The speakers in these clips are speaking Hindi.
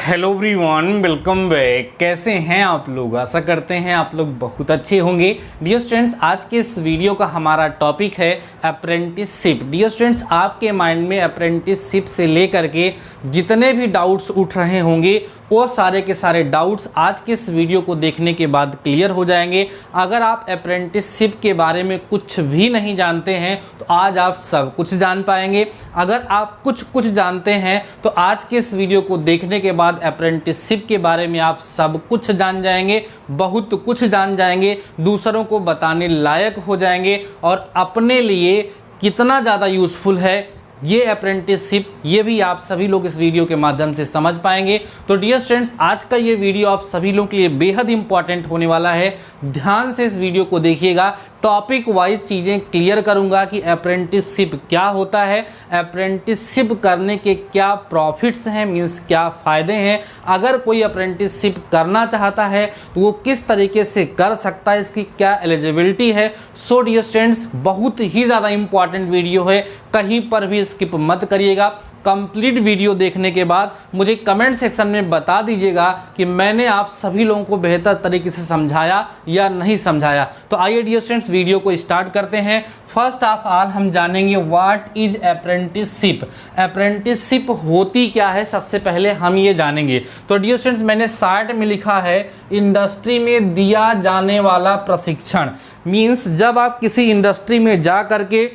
Hello everyone, welcome back. कैसे हैं आप लोग? आशा करते हैं आप लोग बहुत अच्छे होंगे। डियर स्टूडेंट्स, आज के इस वीडियो का हमारा टॉपिक है अप्रेंटिसशिप। डियर स्टूडेंट्स, आपके माइंड में अप्रेंटिसशिप से लेकर के जितने भी डाउट्स उठ रहे होंगे वो सारे के सारे डाउट्स आज के इस वीडियो को देखने के बाद क्लियर हो जाएंगे। अगर आप अप्रेंटिसशिप के बारे में कुछ भी नहीं जानते हैं तो आज आप सब कुछ जान पाएंगे। अगर आप कुछ जानते हैं तो आज के इस वीडियो को देखने के बाद अप्रेंटिसशिप के बारे में आप सब कुछ जान जाएंगे, बहुत कुछ जान जाएंगे, दूसरों को बताने लायक हो जाएंगे और अपने लिए कितना ज़्यादा यूज़फुल है ये अप्रेंटिसशिप, ये भी आप सभी लोग इस वीडियो के माध्यम से समझ पाएंगे। तो डियर स्टूडेंट्स, आज का ये वीडियो आप सभी लोगों के लिए बेहद इंपॉर्टेंट होने वाला है। ध्यान से इस वीडियो को देखिएगा। टॉपिक वाइज चीज़ें क्लियर करूंगा कि अप्रेंटिसशिप क्या होता है, अप्रेंटिसशिप करने के क्या प्रॉफिट्स हैं, मीन्स क्या फ़ायदे हैं, अगर कोई अप्रेंटिसशिप करना चाहता है तो वो किस तरीके से कर सकता है, इसकी क्या एलिजिबिलिटी है। सो डियर स्टूडेंट्स, बहुत ही ज़्यादा इंपॉर्टेंट वीडियो है, कहीं पर भी स्किप मत करिएगा। कंप्लीट वीडियो देखने के बाद मुझे कमेंट सेक्शन में बता दीजिएगा कि मैंने आप सभी लोगों को बेहतर तरीके से समझाया या नहीं समझाया। तो आइए डियर स्टूडेंट्स, वीडियो को स्टार्ट करते हैं। फर्स्ट ऑफ ऑल हम जानेंगे व्हाट इज अप्रेंटिसशिप। अप्रेंटिसशिप होती क्या है, सबसे पहले हम ये जानेंगे। तो डियर स्टूडेंट्स, मैंने शार्ट में लिखा है इंडस्ट्री में दिया जाने वाला प्रशिक्षण। मीन्स जब आप किसी इंडस्ट्री में जा करके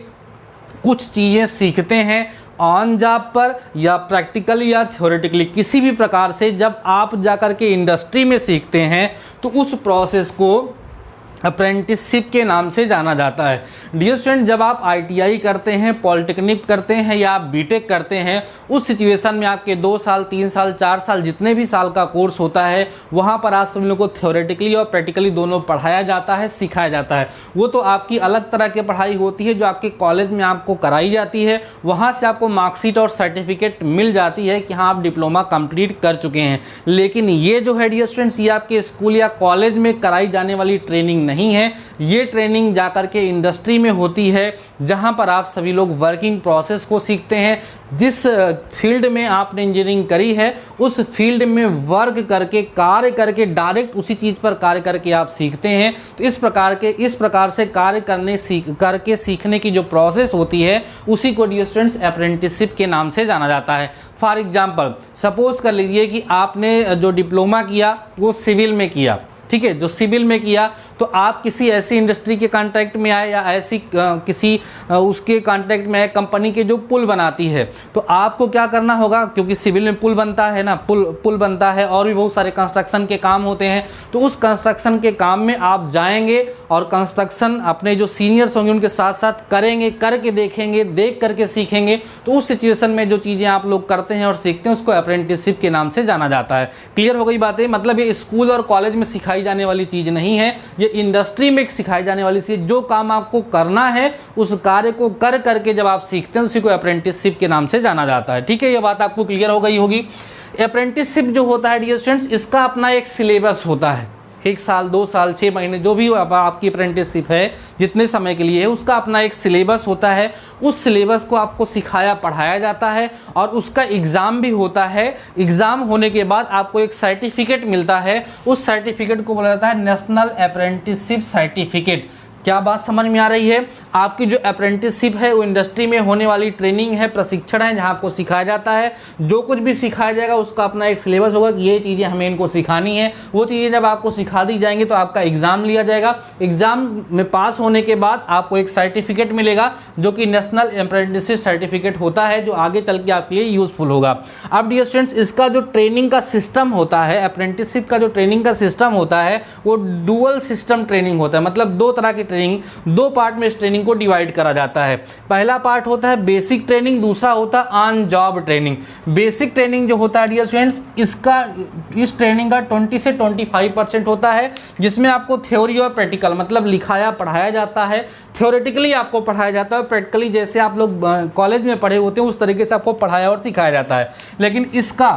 कुछ चीज़ें सीखते हैं ऑन जॉब पर या प्रैक्टिकली या थ्योरेटिकली, किसी भी प्रकार से जब आप जाकर के इंडस्ट्री में सीखते हैं तो उस प्रोसेस को अप्रेंटिसशिप के नाम से जाना जाता है। डियर स्टूडेंट, जब आप आईटीआई करते हैं, पॉलिटेक्निक करते हैं या आप बीटेक करते हैं, उस सिचुएशन में आपके 2 साल 3 साल 4 साल जितने भी साल का कोर्स होता है वहाँ पर आप सभी लोगों को थ्योरेटिकली और प्रैक्टिकली दोनों पढ़ाया जाता है, सिखाया जाता है। वो तो आपकी अलग तरह की पढ़ाई होती है जो आपके कॉलेज में आपको कराई जाती है, वहाँ से आपको मार्कशीट और सर्टिफिकेट मिल जाती है कि हाँ आप डिप्लोमा कंप्लीट कर चुके हैं। लेकिन ये जो है डियर स्टूडेंट्स, ये आपके स्कूल या कॉलेज में कराई जाने वाली ट्रेनिंग नहीं है। ये ट्रेनिंग जाकर के इंडस्ट्री में होती है जहां पर आप सभी लोग वर्किंग प्रोसेस को सीखते हैं। जिस फील्ड में आपने इंजीनियरिंग करी है उस फील्ड में वर्क करके, कार्य करके, डायरेक्ट उसी चीज़ पर कार्य करके आप सीखते हैं। तो इस प्रकार से कार्य करके सीखने की जो प्रोसेस होती है उसी को डियर स्टूडेंट्स अप्रेंटिसशिप के नाम से जाना जाता है। फॉर एग्जाम्पल, सपोज कर लीजिए कि आपने जो डिप्लोमा किया वो सिविल में किया, ठीक है। जो सिविल में किया तो आप किसी ऐसी इंडस्ट्री के कॉन्ट्रैक्ट में आए या ऐसी किसी उसके कॉन्ट्रैक्ट में आए, कंपनी के जो पुल बनाती है, तो आपको क्या करना होगा, क्योंकि सिविल में पुल बनता है ना, पुल बनता है और भी बहुत सारे कंस्ट्रक्शन के काम होते हैं। तो उस कंस्ट्रक्शन के काम में आप जाएंगे और कंस्ट्रक्शन अपने जो सीनियर्स होंगे उनके साथ साथ करेंगे, करके देखेंगे, देख करके सीखेंगे। तो उस सिचुएशन में जो चीज़ें आप लोग करते हैं और सीखते हैं उसको अप्रेंटिसशिप के नाम से जाना जाता है। क्लियर हो गई बातें? मतलब ये स्कूल और कॉलेज में सिखाई जाने वाली चीज़ नहीं है, ये इंडस्ट्री में सिखाई जाने वाली चीज। जो काम आपको करना है उस कार्य को कर करके जब आप सीखते हैं उसी को अप्रेंटिसशिप के नाम से जाना जाता है। ठीक है, ये बात आपको क्लियर हो गई होगी। अप्रेंटिसशिप जो होता है डियर स्टूडेंट्स, इसका अपना एक सिलेबस होता है। 1 साल 2 साल 6 महीने जो भी आपकी अप्रेंटिसशिप है, जितने समय के लिए है, उसका अपना एक सिलेबस होता है। उस सिलेबस को आपको सिखाया पढ़ाया जाता है और उसका एग्ज़ाम भी होता है। एग्ज़ाम होने के बाद आपको एक सर्टिफिकेट मिलता है, उस सर्टिफिकेट को बोला जाता है नेशनल अप्रेंटिसशिप सर्टिफिकेट। क्या बात समझ में आ रही है? आपकी जो अप्रेंटिसशिप है वो इंडस्ट्री में होने वाली ट्रेनिंग है, प्रशिक्षण है, जहां आपको सिखाया जाता है। जो कुछ भी सिखाया जाएगा उसका अपना एक सिलेबस होगा कि ये चीज़ें हमें इनको सिखानी है। वो चीज़ें जब आपको सिखा दी जाएंगी तो आपका एग्ज़ाम लिया जाएगा। एग्ज़ाम में पास होने के बाद आपको एक सर्टिफिकेट मिलेगा जो कि नेशनल अप्रेंटिसशिप सर्टिफिकेट होता है, जो आगे चल के आपके लिए यूज़फुल होगा। अब डियर स्टूडेंट्स, इसका जो ट्रेनिंग का सिस्टम होता है, अप्रेंटिसशिप का जो ट्रेनिंग का सिस्टम होता है वो डुअल सिस्टम ट्रेनिंग होता है। मतलब 2 तरह की ट्रेनिंग, 2 पार्ट में इस ट्रेनिंग को डिवाइड करा जाता है। पहला पार्ट होता है बेसिक ट्रेनिंग, दूसरा होता है on job training. Basic training जो होता है डियर स्टूडेंट्स, इस ट्रेनिंग का 20 से 25% होता है, जिसमें आपको थ्योरी और प्रैक्टिकल मतलब लिखाया पढ़ाया जाता है। थ्योरेटिकली आपको पढ़ाया जाता है, प्रैक्टिकली जैसे आप लोग कॉलेज में पढ़े होते हैं उस तरीके से आपको पढ़ाया और सिखाया जाता है। लेकिन इसका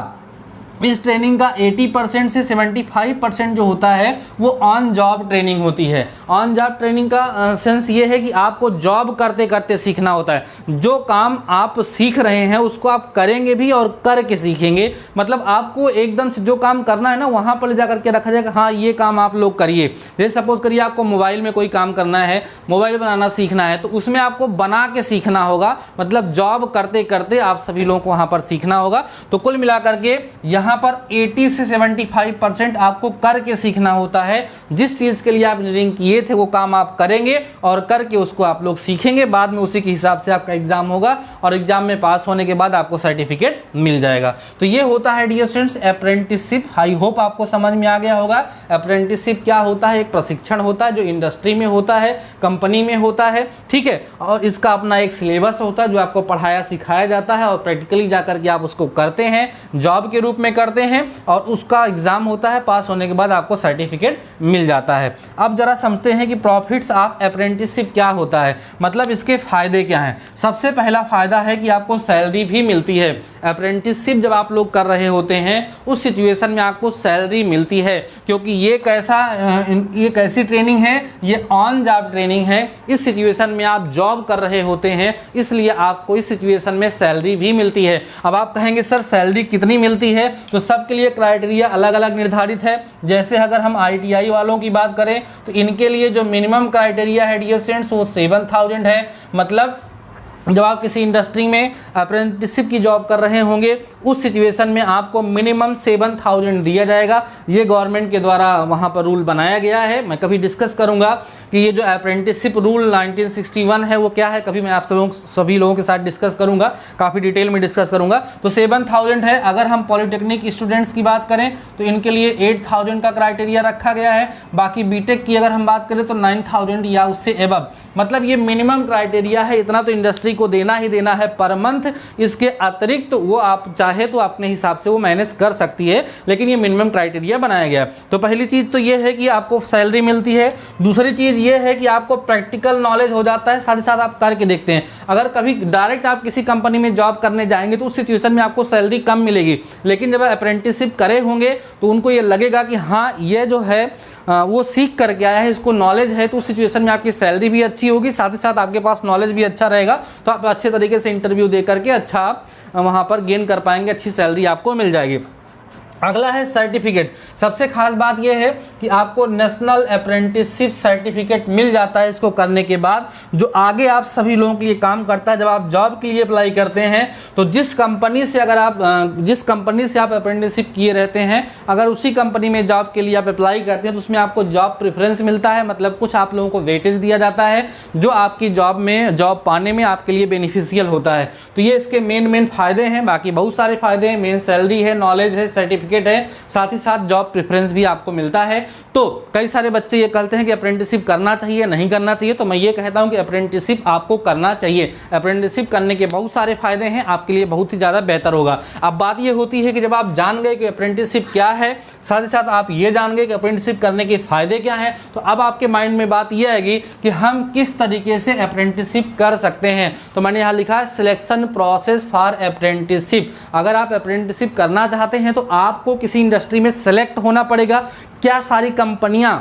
इस ट्रेनिंग का 80% से 75% जो होता है वो ऑन जॉब ट्रेनिंग होती है। ऑन जॉब ट्रेनिंग का सेंस ये है कि आपको जॉब करते करते सीखना होता है। जो काम आप सीख रहे हैं उसको आप करेंगे भी और करके सीखेंगे। मतलब आपको एकदम से जो काम करना है ना वहाँ पर ले जा करके रखा जाएगा, हाँ ये काम आप लोग करिए। जैसे सपोज करिए आपको मोबाइल में कोई काम करना है, मोबाइल बनाना सीखना है, तो उसमें आपको बना के सीखना होगा। मतलब जॉब करते करते आप सभी लोगों को वहाँ पर सीखना होगा। तो कुल मिलाकर के यहाँ पर 80 से 75% आपको करके सीखना होता है। जिस चीज़ के लिए आप इंजीनियरिंग किए थे वो काम आप करेंगे और करके उसको आप लोग सीखेंगे। बाद में उसी के हिसाब से आपका एग्जाम होगा और एग्जाम में पास होने के बाद आपको सर्टिफिकेट मिल जाएगा। तो ये होता है dear students apprenticeship. I hope आपको समझ में आ गया होगा। अप्रेंटिसशिप क्या होता है? एक प्रशिक्षण होता है जो इंडस्ट्री में होता है, कंपनी में होता है, ठीक है। और इसका अपना एक सिलेबस होता है जो आपको पढ़ाया सिखाया जाता है और प्रैक्टिकली जाकर के आप उसको करते हैं, जॉब के रूप में करते हैं और उसका एग्जाम होता है। पास होने के बाद आपको सर्टिफिकेट मिल जाता है। अब जरा समझते हैं कि प्रॉफिट्स ऑफ अप्रेंटिसशिप क्या होता है, मतलब इसके फायदे क्या हैं। सबसे पहला फायदा है कि आपको सैलरी भी मिलती है। अप्रेंटिसशिप जब आप लोग कर रहे होते हैं उस सिचुएशन में आपको सैलरी मिलती है, क्योंकि ये कैसी ट्रेनिंग है, ये ऑन जॉब ट्रेनिंग है। इस सिचुएशन में आप जॉब कर रहे होते हैं, इसलिए आपको इस सिचुएशन में सैलरी भी मिलती है। अब आप कहेंगे सर सैलरी कितनी मिलती है? तो सबके लिए क्राइटेरिया अलग अलग निर्धारित है। जैसे अगर हम ITI वालों की बात करें तो इनके लिए जो मिनिमम क्राइटेरिया है डियर स्टूडेंट्स वो 7000 है। मतलब जब आप किसी इंडस्ट्री में अप्रेंटिसशिप की जॉब कर रहे होंगे उस सिचुएशन में आपको मिनिमम 7000 दिया जाएगा। ये गवर्नमेंट के द्वारा वहाँ पर रूल बनाया गया है। मैं कभी डिस्कस करूँगा कि ये जो अप्रेंटिसशिप रूल 1961 है वो क्या है, कभी मैं आप सभी लोगों के साथ डिस्कस करूँगा, काफ़ी डिटेल में डिस्कस करूँगा। तो 7000 है। अगर हम पॉलिटेक्निक स्टूडेंट्स की बात करें तो इनके लिए 8000 का क्राइटेरिया रखा गया है। बाकी बीटेक की अगर हम बात करें तो 9000 या उससे एबव। मतलब ये मिनिमम क्राइटेरिया है, इतना तो इंडस्ट्री को देना ही देना है पर मंथ। इसके अतिरिक्त वो आप चाहे तो अपने हिसाब से वो मैनेज कर सकती है, लेकिन ये मिनिमम क्राइटेरिया बनाया गया है। तो पहली चीज़ तो ये है कि आपको सैलरी मिलती है। दूसरी चीज़ ये है कि आपको प्रैक्टिकल नॉलेज हो जाता है, साथ ही साथ आप करके देखते हैं। अगर कभी डायरेक्ट आप किसी कंपनी में जॉब करने जाएंगे तो उस सिचुएशन में आपको सैलरी कम मिलेगी, लेकिन जब अप्रेंटिसशिप करे होंगे तो उनको ये लगेगा कि हाँ ये जो है वो सीख करके आया है, इसको नॉलेज है। तो उस सिचुएशन में आपकी सैलरी भी अच्छी होगी, साथ ही साथ आपके पास नॉलेज भी अच्छा रहेगा। तो आप अच्छे तरीके से इंटरव्यू दे करके अच्छा आप वहाँ पर गेन कर पाएंगे, अच्छी सैलरी आपको मिल जाएगी। अगला है सर्टिफिकेट। सबसे खास बात यह है कि आपको नेशनल अप्रेंटिसशिप सर्टिफिकेट मिल जाता है इसको करने के बाद, जो आगे आप सभी लोगों के लिए काम करता है। जब आप जॉब के लिए अप्लाई करते हैं तो जिस कंपनी से आप अप्रेंटिसशिप किए रहते हैं, अगर उसी कंपनी में जॉब के लिए आप अप्लाई करते हैं तो उसमें आपको जॉब प्रेफरेंस मिलता है। मतलब कुछ आप लोगों को वेटेज दिया जाता है जो आपकी जॉब पाने में आपके लिए बेनिफिशियल होता है। तो ये इसके मेन फायदे हैं। बाकी बहुत सारे फायदे हैं, मेन सैलरी है, नॉलेज है, सर्टिफिकेट है, साथ ही साथ जॉब प्रेफरेंस भी आपको मिलता है। तो कई सारे बच्चे ये कहते हैं कि अप्रेंटिसशिप करना चाहिए नहीं करना चाहिए, तो मैं ये कहता हूं कि अप्रेंटिसशिप आपको करना चाहिए। अप्रेंटिसशिप करने के बहुत सारे फायदे हैं, आपके लिए बहुत ही ज़्यादा बेहतर होगा। अब बात ये होती है कि जब आप जान गए कि अप्रेंटिसशिप क्या है, साथ ही साथ आप ये जान गए कि अप्रेंटिसशिप करने के फायदे क्या हैं, तो अब आपके माइंड में बात यह आएगी कि हम किस तरीके से अप्रेंटिसशिप कर सकते हैं। तो मैंने यहाँ लिखा है सिलेक्शन प्रोसेस फॉर अप्रेंटिसशिप। अगर आप अप्रेंटिसशिप करना चाहते हैं तो आपको किसी इंडस्ट्री में सेलेक्ट होना पड़ेगा। क्या सारी कंपनियां,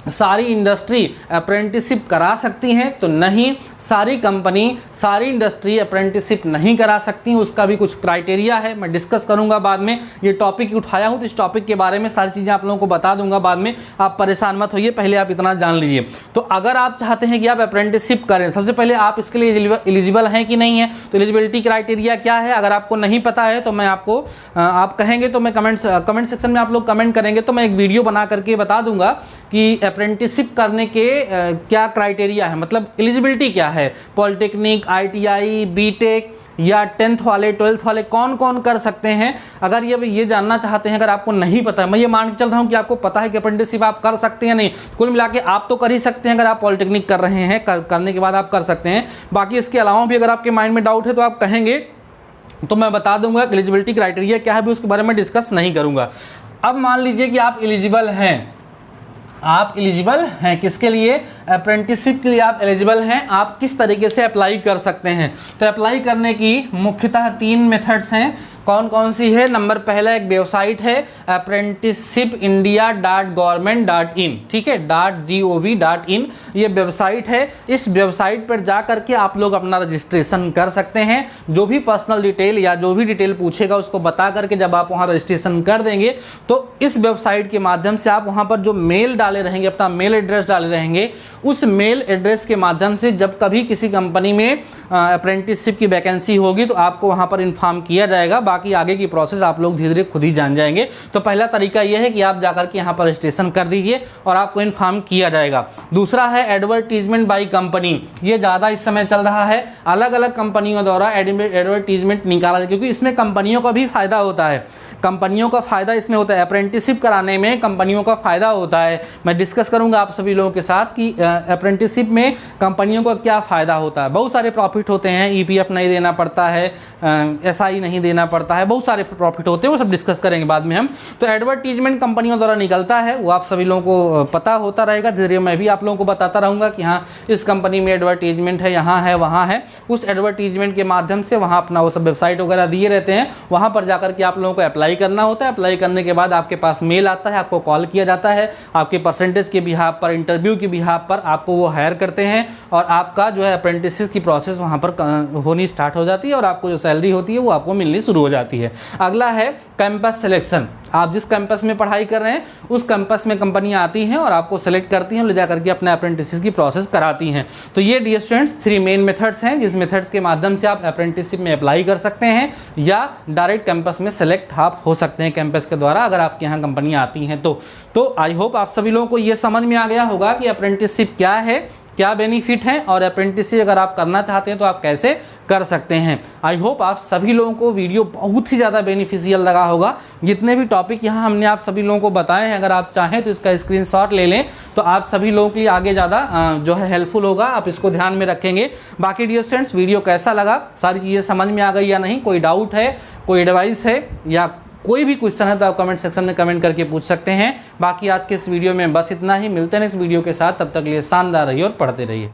सारी इंडस्ट्री अप्रेंटिसशिप करा सकती हैं? तो नहीं, सारी कंपनी, सारी इंडस्ट्री अप्रेंटिसशिप नहीं करा सकती हैं। उसका भी कुछ क्राइटेरिया है, मैं डिस्कस करूंगा बाद में। ये टॉपिक उठाया हूं तो इस टॉपिक के बारे में सारी चीज़ें आप लोगों को बता दूंगा बाद में, आप परेशान मत होइए, पहले आप इतना जान लीजिए। तो अगर आप चाहते हैं कि आप अप्रेंटिसशिप करें, सबसे पहले आप इसके लिए एलिजिबल हैं कि नहीं है। तो एलिजिबिलिटी क्राइटेरिया क्या है, अगर आपको नहीं पता है तो मैं आपको आप कहेंगे तो मैं कमेंट सेक्शन में आप लोग कमेंट करेंगे तो मैं एक वीडियो बना करके बता दूंगा कि अप्रेंटिसशिप करने के क्या क्राइटेरिया है, मतलब एलिजिबिलिटी क्या है। पॉलिटेक्निक, ITI, बीटेक या 10th वाले, 12th वाले कौन कौन कर सकते हैं। अगर ये जानना चाहते हैं, अगर आपको नहीं पता है, मैं ये मान के चल रहा हूँ कि आपको पता है कि अप्रेंटिसशिप आप कर सकते हैं नहीं, कुल मिला के आप तो कर ही सकते हैं। अगर आप पॉलिटेक्निक कर रहे हैं, करने के बाद आप कर सकते हैं। बाकी इसके अलावा भी अगर आपके माइंड में डाउट है तो आप कहेंगे तो मैं बता दूंगा एलिजिबिलिटी क्राइटेरिया क्या है, भी उसके बारे में डिस्कस नहीं करूँगा। अब मान लीजिए कि आप एलिजिबल हैं, आप एलिजिबल हैं किसके लिए, अप्रेंटिसशिप के लिए आप एलिजिबल हैं। आप किस तरीके से अप्लाई कर सकते हैं, तो अप्लाई करने की मुख्यतः 3 मेथड्स हैं। कौन कौन सी है? नंबर पहला एक वेबसाइट है apprenticeshipindia.government.in, ठीक है, .gov.in ये वेबसाइट है। इस वेबसाइट पर जा करके आप लोग अपना रजिस्ट्रेशन कर सकते हैं। जो भी पर्सनल डिटेल या जो भी डिटेल पूछेगा उसको बता करके जब आप वहाँ रजिस्ट्रेशन कर देंगे तो इस वेबसाइट के माध्यम से आप वहाँ पर जो मेल डाले रहेंगे, अपना मेल एड्रेस डाले रहेंगे, उस मेल एड्रेस के माध्यम से जब कभी किसी कंपनी में अप्रेंटिसशिप की वैकेंसी होगी तो आपको वहाँ पर इन्फॉर्म किया जाएगा। बाकी आगे की प्रोसेस आप लोग धीरे धीरे खुद ही जान जाएंगे। तो पहला तरीका यह है कि आप जाकर के यहाँ पर रजिस्ट्रेशन कर दीजिए और आपको इन्फॉर्म किया जाएगा। दूसरा है एडवर्टीजमेंट बाई कंपनी। ये ज़्यादा इस समय चल रहा है, अलग अलग कंपनियों द्वारा एडवर्टीजमेंट निकाला जाए, क्योंकि इसमें कंपनियों का भी फायदा होता है। कंपनियों का फ़ायदा इसमें होता है, अप्रेंटिसशिप कराने में कंपनियों का फ़ायदा होता है। मैं डिस्कस करूंगा आप सभी लोगों के साथ कि अप्रेंटिसशिप में कंपनियों का क्या फ़ायदा होता है। बहुत सारे प्रॉफिट होते हैं, ईपीएफ नहीं देना पड़ता है, एसआई नहीं देना पड़ता है, बहुत सारे प्रॉफिट होते हैं, वो सब डिस्कस करेंगे बाद में हम। तो एडवर्टीजमेंट कंपनियों द्वारा निकलता है, वो आप सभी लोगों को पता होता रहेगा। धीरे मैं भी आप लोगों को बताता रहूँगा कि हाँ इस कंपनी में एडवर्टीजमेंट है, यहाँ है, वहाँ है। उस एडवर्टीजमेंट के माध्यम से वहाँ अपना वो सब वेबसाइट वगैरह दिए रहते हैं, वहाँ पर जाकर के आप लोगों को अप्लाई करना होता है। अप्लाई करने के बाद आपके पास मेल आता है, आपको कॉल किया जाता है, आपके परसेंटेज के बिहाफ पर, इंटरव्यू के बिहाफ पर आपको वो हायर करते हैं और आपका जो है अप्रेंटिस की प्रोसेस वहाँ पर होनी स्टार्ट हो जाती है और आपको जो सैलरी होती है वो आपको मिलनी शुरू हो जाती है। अगला है कैंपस सिलेक्शन। आप जिस कैंपस में पढ़ाई कर रहे हैं उस कैंपस में कंपनियां आती हैं और आपको सेलेक्ट करती हैं, ले जा करके अपने अप्रेंटिस की प्रोसेस कराती हैं। तो ये डियर स्टूडेंट्स 3 मेन मेथड्स हैं जिस मेथड्स के माध्यम से आप अप्रेंटिसशिप में अप्लाई कर सकते हैं या डायरेक्ट कैंपस में सेलेक्ट आप हो सकते हैं कैंपस के द्वारा, अगर आपके यहाँ कंपनियां आती हैं तो आई होप आप सभी लोगों को ये समझ में आ गया होगा कि अप्रेंटिसशिप क्या है, क्या बेनिफिट है और अप्रेंटिसशिप अगर आप करना चाहते हैं तो आप कैसे कर सकते हैं। आई होप आप सभी लोगों को वीडियो बहुत ही ज़्यादा बेनिफिशियल लगा होगा। जितने भी टॉपिक यहाँ हमने आप सभी लोगों को बताए हैं, अगर आप चाहें तो इसका स्क्रीनशॉट ले लें तो आप सभी लोगों के लिए आगे ज़्यादा जो है हेल्पफुल होगा, आप इसको ध्यान में रखेंगे। बाकी डियर स्टूडेंट्स वीडियो कैसा लगा, सारी चीज़ें समझ में आ गई या नहीं, कोई डाउट है, कोई एडवाइस है या कोई भी क्वेश्चन है तो आप कमेंट सेक्शन में कमेंट करके पूछ सकते हैं। बाकी आज के इस वीडियो में बस इतना ही, मिलते हैं नेक्स्ट वीडियो के साथ, तब तक के लिए शानदार रहिए और पढ़ते रहिए।